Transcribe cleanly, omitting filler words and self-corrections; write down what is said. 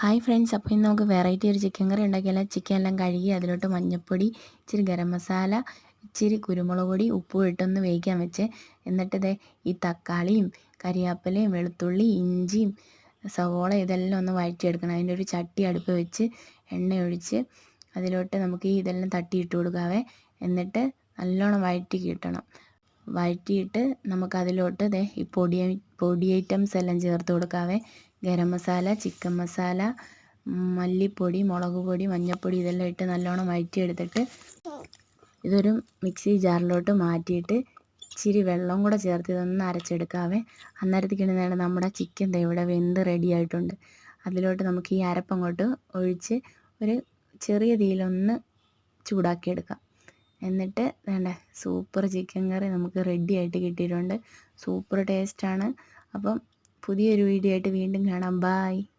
Hi friends, അപ്പോൾ ഇന്ന് നമുക്ക് വെറൈറ്റി ഒരു ചിക്കൻ കറി ഉണ്ടാക്കിയാലോ. ചിക്കൻ എല്ലാം കഴുകി അതിലോട്ട് മഞ്ഞൾപ്പൊടി, ഇച്ചിരി ഗരം മസാല, ഇച്ചിരി കുരുമുളക് പൊടി, ഉപ്പും ഇട്ടൊന്ന് വേവിക്കാൻ വെച്ച്. എന്നിട്ട് ഈ തക്കാളിയും കരിയാപ്പിലയും വെളുത്തുള്ളി ഇഞ്ചിയും സവോള ഇതെല്ലാം ഒന്ന് വഴറ്റിയെടുക്കണം. അതിൻ്റെ ഒരു ചട്ടി അടുപ്പ് വെച്ച് എണ്ണ ഒഴിച്ച് അതിലോട്ട് നമുക്ക് ഇതെല്ലാം തട്ടിയിട്ട് കൊടുക്കാവേ. എന്നിട്ട് നല്ലോണം വഴറ്റി കിട്ടണം. വഴറ്റിയിട്ട് നമുക്കതിലോട്ട് ഈ പൊടി ഐറ്റംസ് എല്ലാം ചേർത്ത് കൊടുക്കാവേ. ഗരം മസാല, ചിക്കൻ മസാല, മല്ലിപ്പൊടി, മുളക് പൊടി, മഞ്ഞൾപ്പൊടി ഇതെല്ലാം ഇട്ട് നല്ലോണം വഴറ്റിയെടുത്തിട്ട് ഇതൊരു മിക്സി ജാറിലോട്ട് മാറ്റിയിട്ട് ഇച്ചിരി വെള്ളം കൂടെ ചേർത്ത് ഇതൊന്ന് അരച്ചെടുക്കാവേ. അന്നേരത്തേക്കിടുന്നതാണ് നമ്മുടെ ചിക്കൻ ഇവിടെ വെന്ത് റെഡി ആയിട്ടുണ്ട്. അതിലോട്ട് നമുക്ക് ഈ അരപ്പങ്ങോട്ട് ഒഴിച്ച് ഒരു ചെറിയ തീയിലൊന്ന് ചൂടാക്കിയെടുക്കാം. എന്നിട്ട് വേണ്ട സൂപ്പർ ചിക്കൻ കറി നമുക്ക് റെഡി ആയിട്ട് കിട്ടിയിട്ടുണ്ട്. സൂപ്പർ ടേസ്റ്റാണ്. അപ്പം പുതിയൊരു വീഡിയോ ആയിട്ട് വീണ്ടും കാണാം. ബായ്.